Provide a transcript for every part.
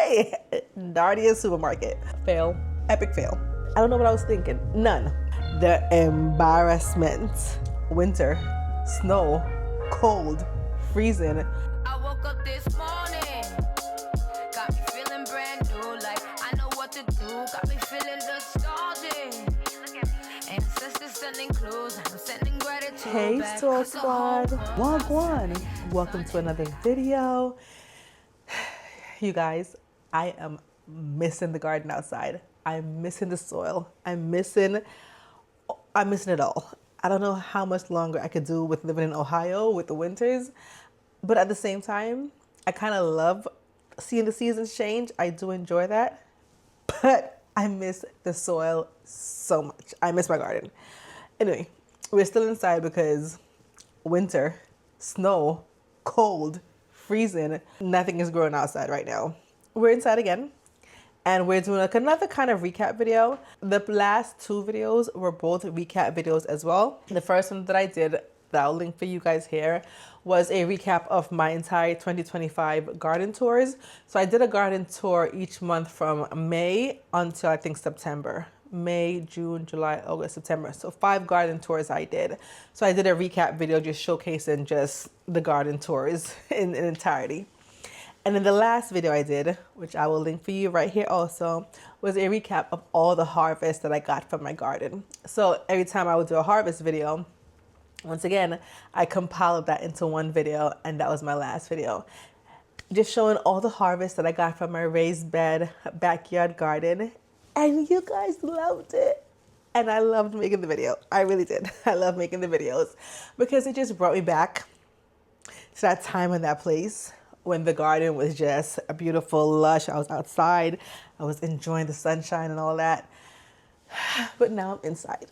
Hi, Nardia supermarket. Fail, epic fail. I don't know what I was thinking. None. The embarrassment. Winter, snow, cold, freezing. I woke up this morning, got me feeling brand new, like I know what to do, got me feeling nostalgic. And ancestors sending clues, I'm sending gratitude. Hey, Soul Squad. Wagwan. Welcome to another video. You guys, I am missing the garden outside. I'm missing the soil. I'm missing it all. I don't know how much longer I could do with living in Ohio with the winters, but at the same time, I kind of love seeing the seasons change. I do enjoy that, but I miss the soil so much. I miss my garden. Anyway, we're still inside because winter, snow, cold, freezing, nothing is growing outside right now. We're inside again. And we're doing like another kind of recap video. The last two videos were both recap videos as well. The first one that I did, that I'll link for you guys here, was a recap of my entire 2025 garden tours. So I did a garden tour each month from May until I think September. May, June, July, August, September. So 5 garden tours I did. So I did a recap video just showcasing just the garden tours in entirety. And then the last video I did, which I will link for you right here also, was a recap of all the harvests that I got from my garden. So every time I would do a harvest video, once again, I compiled that into one video, and that was my last video. Just showing all the harvests that I got from my raised bed backyard garden. And you guys loved it. And I loved making the video. I really did. I love making the videos because it just brought me back to that time and that place when the garden was just a beautiful lush. I was outside. I was enjoying the sunshine and all that. But now I'm inside.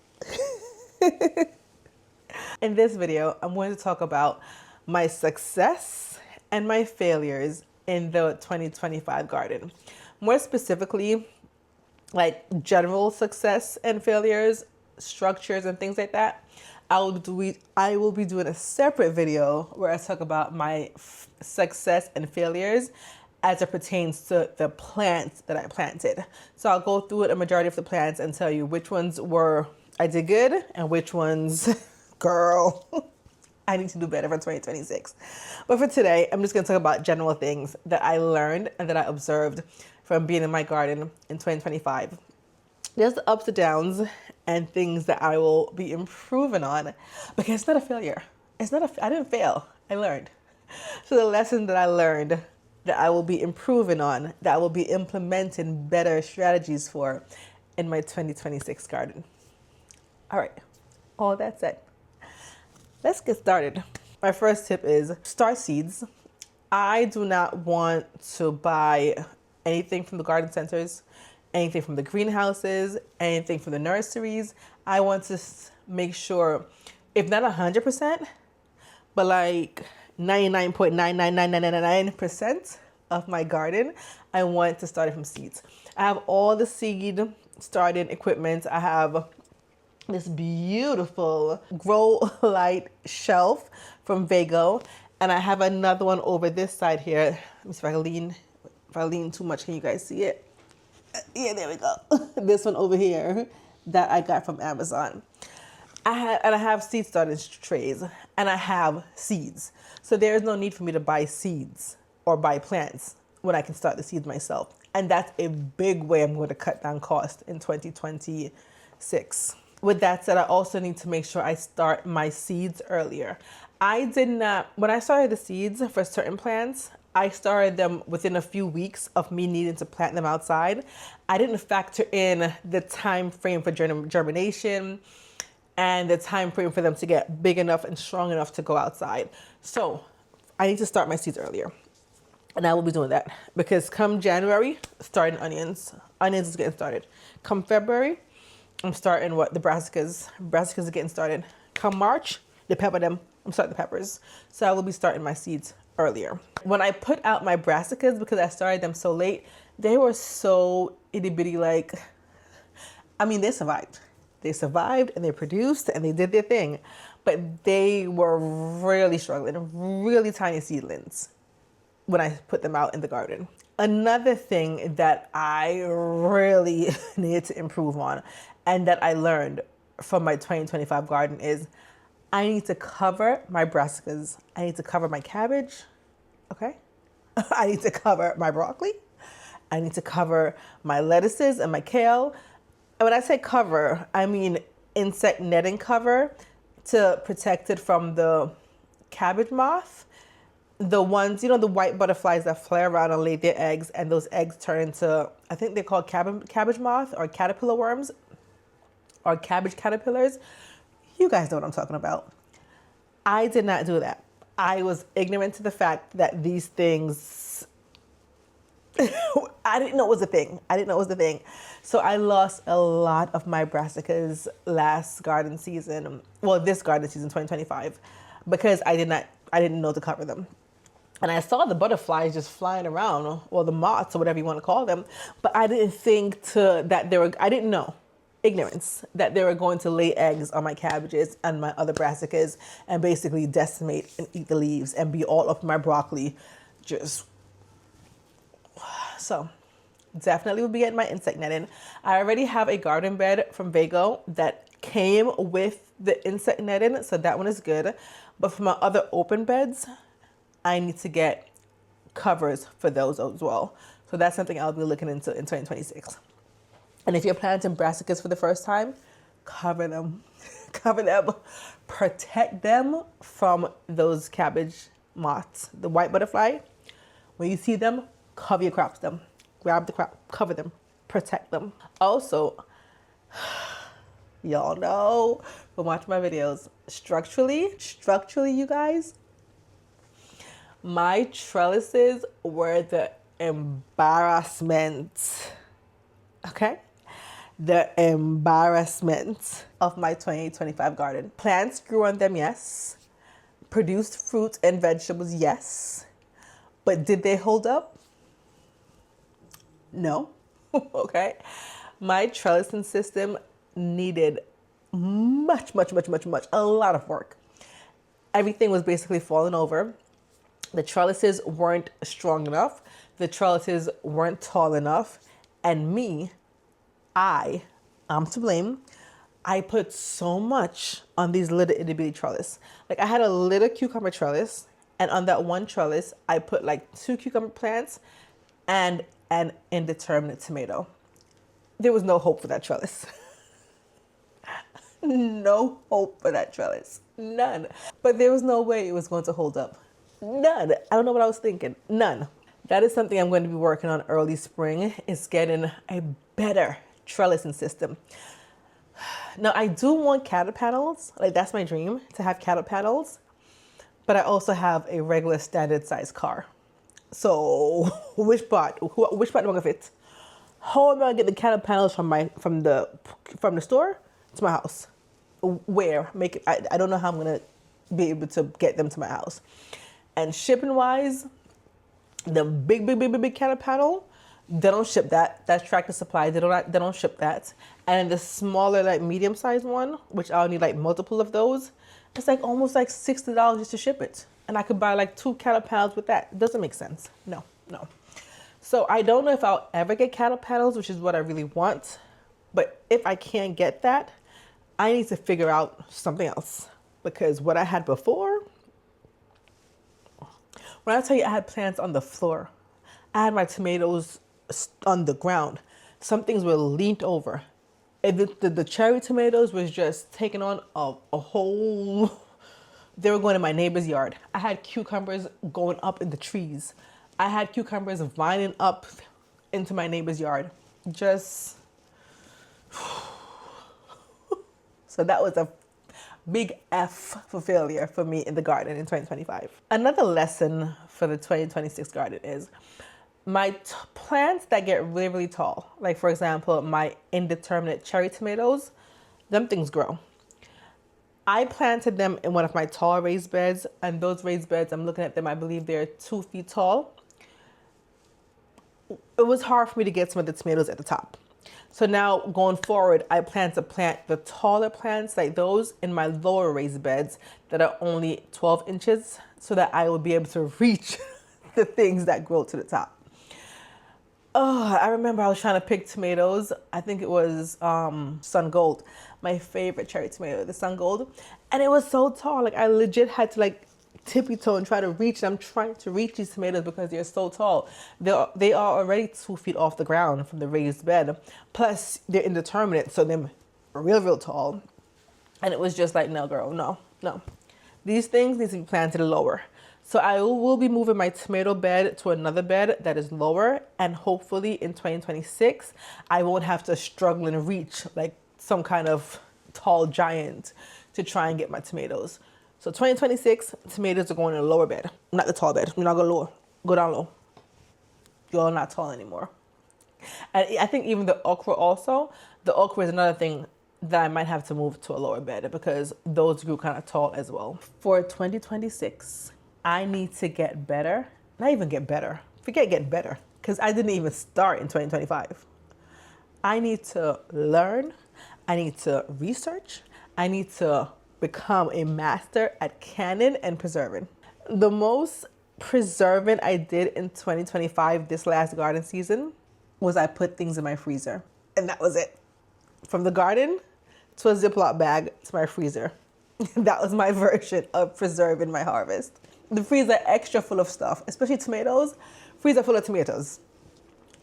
In this video, I'm going to talk about my success and my failures in the 2025 garden. More specifically, like general success and failures, structures and things like that. I will be doing a separate video where I talk about my success and failures as it pertains to the plants that I planted. So I'll go through a majority of the plants and tell you which ones I did good and which ones, girl, I need to do better for 2026. But for today, I'm just going to talk about general things that I learned and that I observed from being in my garden in 2025. There's the ups and downs and things that I will be improving on, because it's not a failure. I didn't fail. I learned. So the lesson that I learned that I will be improving on, that I will be implementing better strategies for in my 2026 garden. All right, all that said, let's get started. My first tip is start seeds. I do not want to buy anything from the garden centers, anything from the greenhouses, anything from the nurseries. I want to make sure, if not 100%, but like 99.99999% of my garden, I want to start it from seeds. I have all the seed starting equipment. I have this beautiful grow light shelf from Vago, and I have another one over this side here. Let me see if I lean too much, can you guys see it? Yeah, there we go. This one over here that I got from Amazon. I have seed starting trays, and I have seeds. So there is no need for me to buy seeds or buy plants when I can start the seeds myself. And that's a big way I'm going to cut down cost in 2026. With that said, I also need to make sure I start my seeds earlier. When I started the seeds for certain plants, I started them within a few weeks of me needing to plant them outside. I didn't factor in the time frame for germination and the time frame for them to get big enough and strong enough to go outside. So I need to start my seeds earlier. And I will be doing that because come January, starting onions. Onions is getting started. Come February, I'm starting the brassicas. Brassicas are getting started. Come March, I'm starting the peppers. So I will be starting my seeds earlier. When I put out my brassicas, because I started them so late, they were so itty bitty, they survived. They survived and they produced and they did their thing, but they were really struggling, really tiny seedlings. when I put them out in the garden. Another thing that I really need to improve on and that I learned from my 2025 garden is I need to cover my brassicas. I need to cover my cabbage, okay? I need to cover my broccoli. I need to cover my lettuces and my kale. And when I say cover, I mean insect netting cover to protect it from the cabbage moth. The ones, you know, the white butterflies that fly around and lay their eggs, and those eggs turn into, I think they're called cabbage moth or caterpillar worms or cabbage caterpillars. You guys know what I'm talking about. I did not do that. I was ignorant to the fact that these things, I didn't know it was a thing. So I lost a lot of my brassicas last garden season. Well, this garden season, 2025, because I didn't know to cover them. And I saw the butterflies just flying around, or the moths, or whatever you want to call them. But I didn't think I didn't know, ignorance, that they were going to lay eggs on my cabbages and my other brassicas and basically decimate and eat the leaves and be all up my broccoli. So definitely will be getting my insect netting. I already have a garden bed from Vago that came with the insect netting, so that one is good. But for my other open beds, I need to get covers for those as well. So that's something I'll be looking into in 2026. And if you're planting brassicas for the first time, cover them. Cover them. Protect them from those cabbage moths. The white butterfly, when you see them, cover your crops them. Grab the crop, cover them, protect them. Also, y'all know from watching my videos, structurally, you guys, my trellises were the embarrassment. Okay? The embarrassment of my 2025 garden. Plants grew on them, yes. Produced fruit and vegetables, yes. But did they hold up? No. Okay? My trellising system needed much, a lot of work. Everything was basically falling over. The trellises weren't strong enough. The trellises weren't tall enough. And I'm to blame. I put so much on these little itty bitty trellis. Like I had a little cucumber trellis, and on that one trellis, I put like 2 cucumber plants and an indeterminate tomato. There was no hope for that trellis. No hope for that trellis. None. But there was no way it was going to hold up. None. I don't know what I was thinking. None. That is something I'm going to be working on early spring, is getting a better trellising system. Now, I do want cattle panels. Like, that's my dream, to have cattle panels. But I also have a regular standard size car. So which part am I gonna fit? How am I gonna get the cattle panels from the store to my house? Where? I don't know how I'm gonna be able to get them to my house. And shipping wise, the big cattle panel, they don't ship that. That's Tractor Supply. They don't ship that. And the smaller, like medium sized one, which I'll need like multiple of those, it's like almost like $60 just to ship it. And I could buy like 2 cattle panels with that. It doesn't make sense. No. So I don't know if I'll ever get cattle panels, which is what I really want. But if I can't get that, I need to figure out something else. Because what I had before, when I tell you I had plants on the floor, I had my tomatoes on the ground. Some things were leaned over. And the cherry tomatoes was just taking on a whole... They were going in my neighbor's yard. I had cucumbers going up in the trees. I had cucumbers vining up into my neighbor's yard. Just... So that was a big F for failure for me in the garden in 2025. Another lesson for the 2026 garden is my plants that get really, really tall. Like, for example, my indeterminate cherry tomatoes, them things grow. I planted them in one of my tall raised beds, and those raised beds, I'm looking at them, I believe they're 2 feet tall. It was hard for me to get some of the tomatoes at the top. So now going forward, I plan to plant the taller plants like those in my lower raised beds that are only 12 inches so that I will be able to reach the things that grow to the top. Oh, I remember I was trying to pick tomatoes. I think it was Sun Gold, my favorite cherry tomato, the Sun Gold. And it was so tall. Like I legit had to like tippy toe and try to reach. I'm trying to reach these tomatoes because they're so tall. They are already 2 feet off the ground from the raised bed. Plus they're indeterminate, so they're real tall. And it was just like, no, girl, no. These things need to be planted lower. So I will be moving my tomato bed to another bed that is lower, and hopefully in 2026, I won't have to struggle and reach like some kind of tall giant to try and get my tomatoes. So 2026, tomatoes are going in a lower bed, not the tall bed. You're not going lower, go down low. You're not tall anymore. And I think even the okra also, the okra is another thing that I might have to move to a lower bed because those grew kind of tall as well. For 2026, I need to get better. Not even get better. Forget get better, because I didn't even start in 2025. I need to learn. I need to research. I need to become a master at canning and preserving. The most preserving I did in 2025, this last garden season, was I put things in my freezer. And that was it. From the garden to a Ziploc bag to my freezer. That was my version of preserving my harvest. The freezer extra full of stuff, especially tomatoes, freezer full of tomatoes.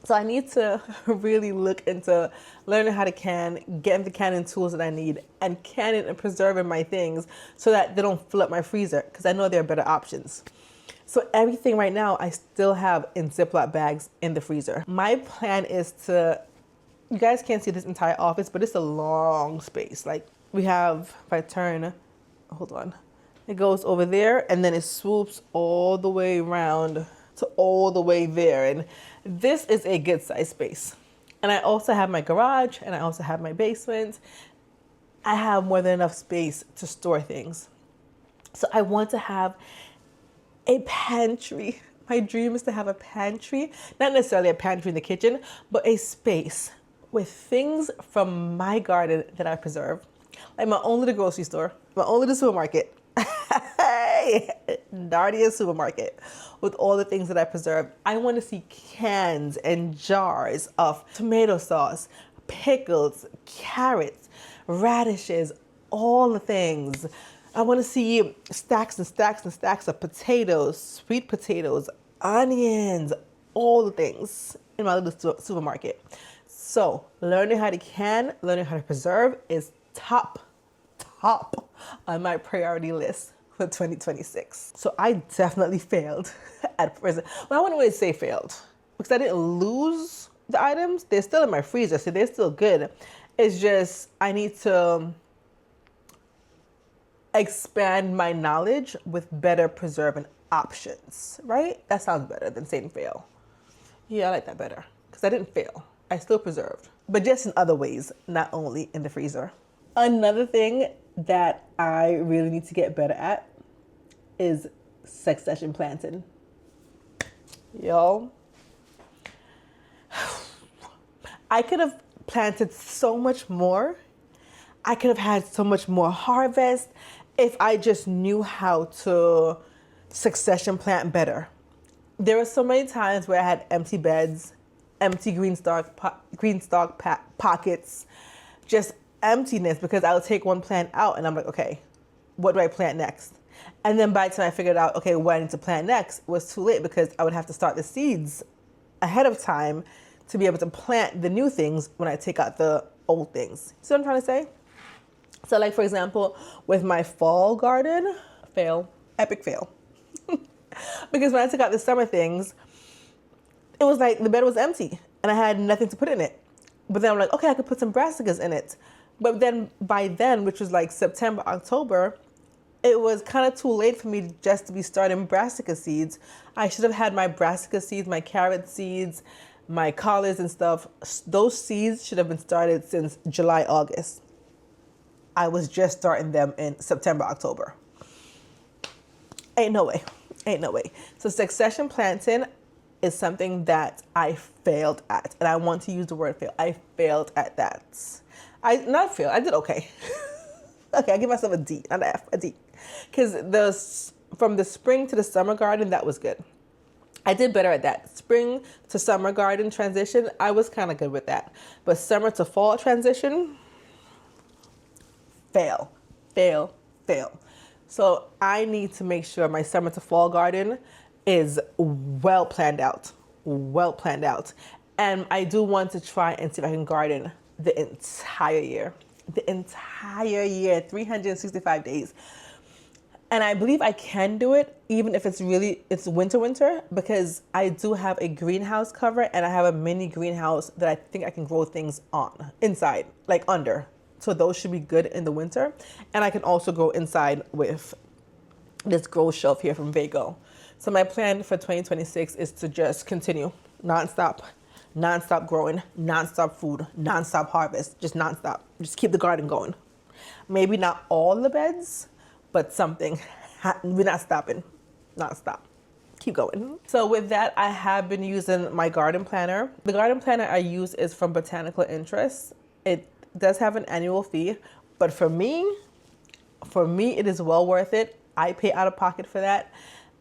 So I need to really look into learning how to can, getting the canning tools that I need, and canning and preserving my things so that they don't fill up my freezer, because I know there are better options. So everything right now I still have in Ziploc bags in the freezer. My plan is to, you guys can't see this entire office, but it's a long space. Like we have, if I turn, hold on. It goes over there and then it swoops all the way around to all the way there. And this is a good size space. And I also have my garage and I also have my basement. I have more than enough space to store things. So I want to have a pantry. My dream is to have a pantry, not necessarily a pantry in the kitchen, but a space with things from my garden that I preserve. Like my own little grocery store, my own little supermarket. Hey, Nardia supermarket with all the things that I preserve. I want to see cans and jars of tomato sauce, pickles, carrots, radishes, all the things. I want to see stacks and stacks and stacks of potatoes, sweet potatoes, onions, all the things in my little supermarket. So learning how to can, learning how to preserve is top on my priority list for 2026. So I definitely failed at present. Well, I wouldn't really say failed because I didn't lose the items. They're still in my freezer, so they're still good. It's just I need to expand my knowledge with better preserving options, right? That sounds better than saying fail. Yeah, I like that better because I didn't fail. I still preserved, but just in other ways, not only in the freezer. Another thing that I really need to get better at is succession planting. Yo, I could have planted so much more. I could have had so much more harvest if I just knew how to succession plant better. There were so many times where I had empty beds, empty green stalk pockets, just emptiness because I would take one plant out and I'm like, okay, what do I plant next? And then by the time I figured out, okay, what I need to plant next, it was too late because I would have to start the seeds ahead of time to be able to plant the new things when I take out the old things. See what I'm trying to say? So like, for example, with my fall garden, epic fail. Because when I took out the summer things, it was like the bed was empty and I had nothing to put in it. But then I'm like, okay, I could put some brassicas in it. But then by then, which was like September, October, it was kind of too late for me just to be starting brassica seeds. I should have had my brassica seeds, my carrot seeds, my collards and stuff. Those seeds should have been started since July, August. I was just starting them in September, October. Ain't no way. So succession planting is something that I failed at. And I want to use the word fail. I failed at that. I did okay. Okay, I give myself a D, not an F, a D. Because from the spring to the summer garden, that was good. I did better at that. Spring to summer garden transition, I was kind of good with that. But summer to fall transition, fail, fail, fail. So I need to make sure my summer to fall garden is well planned out, well planned out. And I do want to try and see if I can garden the entire year, 365 days. And I believe I can do it even if it's winter, because I do have a greenhouse cover and I have a mini greenhouse that I think I can grow things on inside, like under. So those should be good in the winter. And I can also grow inside with this grow shelf here from Vago. So my plan for 2026 is to just continue nonstop growing, nonstop food, nonstop harvest, just nonstop. Just keep the garden going. Maybe not all the beds, but something. We're not stopping. Not stop. Keep going. So with that, I have been using my garden planner. The garden planner I use is from Botanical Interest. It does have an annual fee, but for me, it is well worth it. I pay out of pocket for that,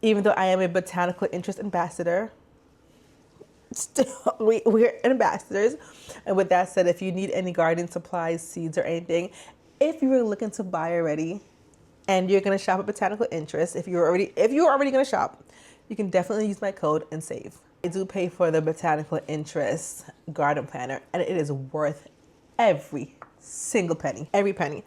even though I am a Botanical Interest ambassador. Still, we're ambassadors. And with that said, if you need any garden supplies, seeds, or anything, if you were looking to buy already, and you're gonna shop at Botanical Interest, if you're already gonna shop, you can definitely use my code and save. I do pay for the Botanical Interest garden planner, and it is worth every single penny, every penny.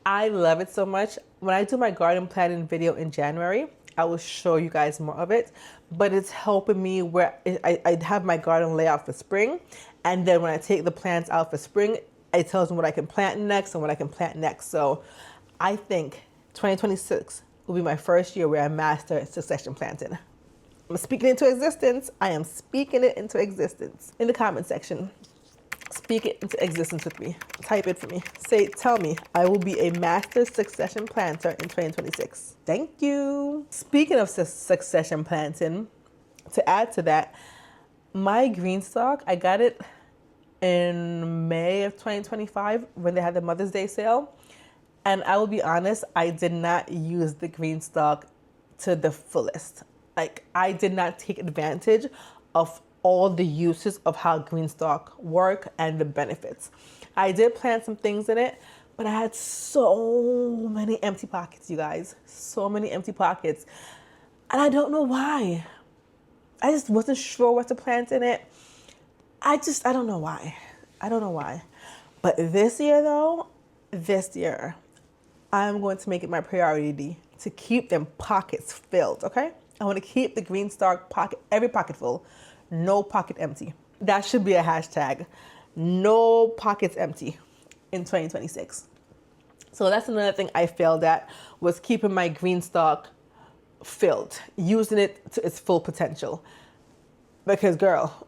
I love it so much. When I do my garden planning video in January, I will show you guys more of it, but it's helping me where I have my garden layout for spring, and then when I take the plants out for spring, it tells me what I can plant next and what I can plant next. So I think 2026 will be my first year where I master succession planting. I'm speaking into existence. I am speaking it into existence. In the comment section, speak it into existence with me. Type it for me. Tell me, I will be a master succession planter in 2026. Thank you. Speaking of succession planting, to add to that, my green stock, I got it in May of 2025 when they had the Mother's Day sale. And I will be honest, I did not use the green stock to the fullest. Like, I did not take advantage of all the uses of how green stock work and the benefits. I did plant some things in it, but I had so many empty pockets, you guys. So many empty pockets. And I don't know why. I just wasn't sure what to plant in it. I don't know why. I don't know why. But this year, I'm going to make it my priority to keep them pockets filled, okay? I want to keep the green stock pocket, every pocket full, no pocket empty. That should be a hashtag, no pockets empty in 2026. So that's another thing I failed at, was keeping my green stock filled, using it to its full potential. Because girl,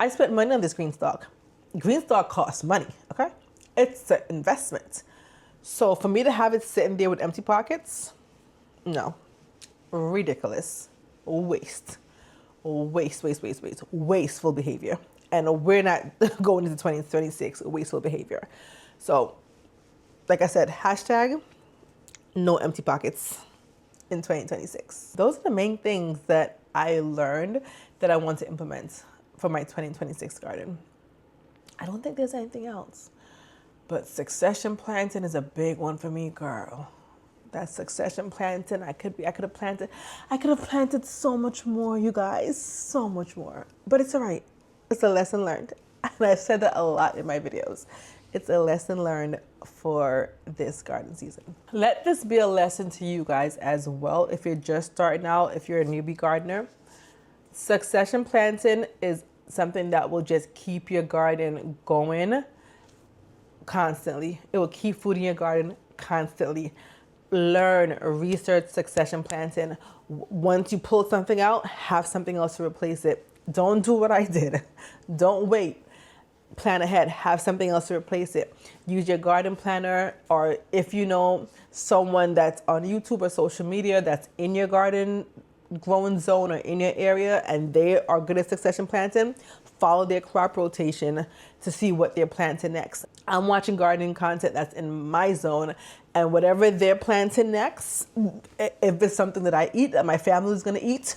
I spent money on this green stock. Green stock costs money, okay? It's an investment. So for me to have it sitting there with empty pockets, no. Ridiculous. Wasteful behavior. And we're not going into 2026, wasteful behavior. So, like I said, hashtag no empty pockets in 2026. Those are the main things that I learned that I want to implement for my 2026 garden. I don't think there's anything else. But succession planting is a big one for me, girl. That succession planting, I could have planted so much more, you guys, so much more. But it's all right. It's a lesson learned. And I've said that a lot in my videos. It's a lesson learned for this garden season. Let this be a lesson to you guys as well. If you're just starting out, if you're a newbie gardener, succession planting is something that will just keep your garden going constantly. It will keep food in your garden constantly. Learn, research succession planting. Once you pull something out, have something else to replace it. Don't do what I did. Don't wait. Plan ahead. Have something else to replace it. Use your garden planner, or if you know someone that's on YouTube or social media that's in your garden growing zone or in your area and they are good at succession planting, follow their crop rotation to see what they're planting next. I'm watching gardening content that's in my zone, And whatever they're planting next, if it's something that I eat, that my family's gonna eat,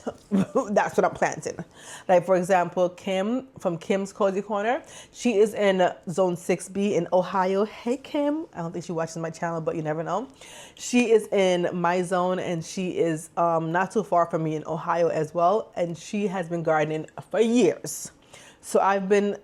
that's what I'm planting. Like for example, Kim from Kim's Cozy Corner, she is in Zone 6B in Ohio. Hey Kim, I don't think she watches my channel, but you never know. She is in my zone and she is not too far from me in Ohio as well. And she has been gardening for years. So I've been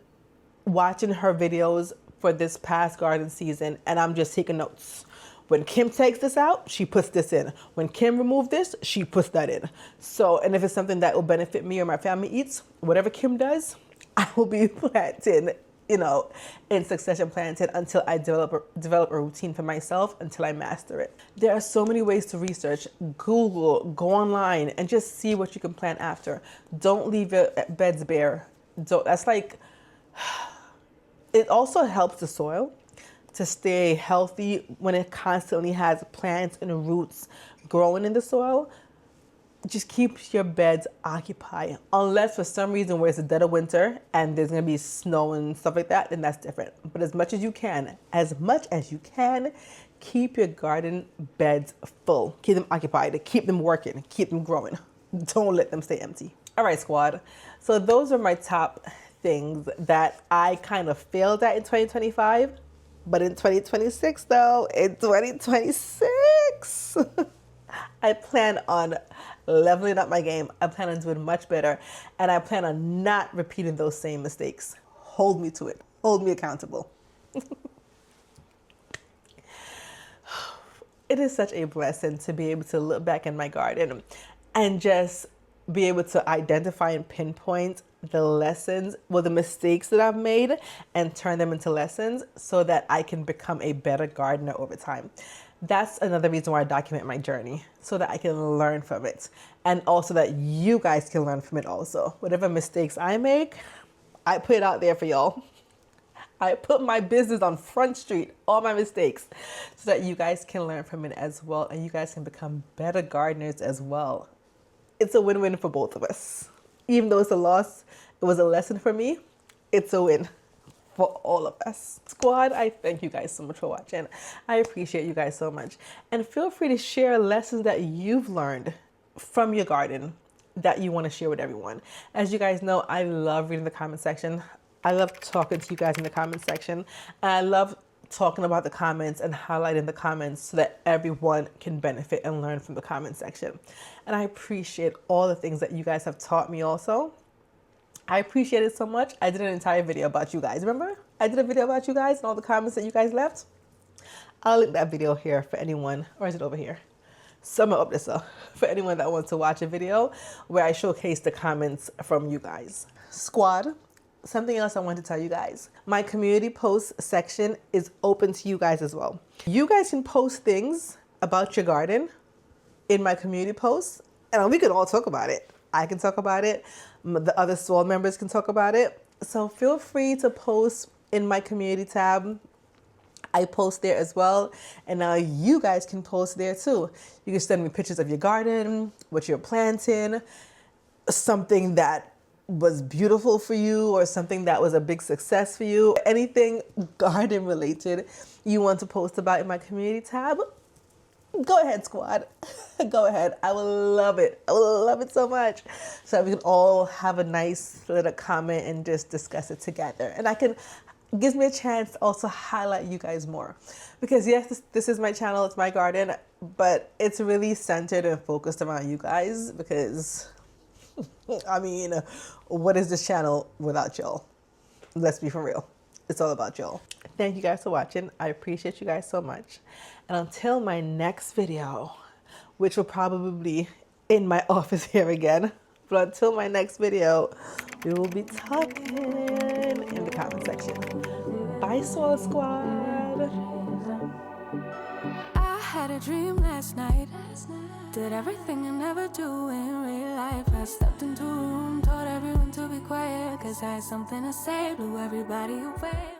watching her videos for this past garden season and I'm just taking notes. When Kim takes this out, she puts this in. When Kim removes this, she puts that in. So, and if it's something that will benefit me or my family eats, whatever Kim does, I will be planting, you know, in succession planting until I develop a routine for myself, until I master it. There are so many ways to research. Google, go online, and just see what you can plant after. Don't leave your beds bare. That's like, it also helps the soil to stay healthy when it constantly has plants and roots growing in the soil. Just keep your beds occupied. Unless for some reason where it's the dead of winter and there's gonna be snow and stuff like that, then that's different. But as much as you can, keep your garden beds full. Keep them occupied, keep them working, keep them growing. Don't let them stay empty. All right, squad. So those are my top things that I kind of failed at in 2025. But in 2026 though, in 2026, I plan on leveling up my game. I plan on doing much better. And I plan on not repeating those same mistakes. Hold me to it. Hold me accountable. It is such a blessing to be able to look back in my garden and just be able to identify and pinpoint the lessons, well, the mistakes that I've made and turn them into lessons so that I can become a better gardener over time. That's another reason why I document my journey, so that I can learn from it. And also that you guys can learn from it also. Whatever mistakes I make, I put it out there for y'all. I put my business on Front Street, all my mistakes, so that you guys can learn from it as well. And you guys can become better gardeners as well. It's a win-win for both of us. Even though it's a loss, it was a lesson for me. It's a win for all of us. Squad, I thank you guys so much for watching. I appreciate you guys so much. And feel free to share lessons that you've learned from your garden that you want to share with everyone. As you guys know, I love reading the comment section. I love talking to you guys in the comment section. And I love talking about the comments and highlighting the comments so that everyone can benefit and learn from the comment section. And I appreciate all the things that you guys have taught me also. I appreciate it so much. I did an entire video about you guys. Remember? I did a video about you guys and all the comments that you guys left. I'll link that video here for anyone, or is it over here? Somewhere up this for anyone that wants to watch a video where I showcase the comments from you guys. Squad, something else I want to tell you guys. My community post section is open to you guys as well. You guys can post things about your garden in my community posts, and we can all talk about it. I can talk about it. The other soil members can talk about it. So feel free to post in my community tab. I post there as well. And now you guys can post there too. You can send me pictures of your garden, what you're planting, something that was beautiful for you or something that was a big success for you. Anything garden related you want to post about in my community tab, go ahead, squad. Go ahead. I will love it. I will love it so much. So we can all have a nice little comment and just discuss it together. And gives me a chance to also highlight you guys more. Because yes, this is my channel, it's my garden, but it's really centered and focused around you guys because, I mean, what is this channel without y'all? Let's be for real. It's all about y'all. Thank you guys for watching. I appreciate you guys so much. And until my next video, which will probably be in my office here again, but until my next video, we will be talking in the comment section. Bye, Soil Squad. I had a dream last night. Did everything I never do in real life. I stepped into a room, told everyone to be quiet, 'cause I had something to say, blew everybody away.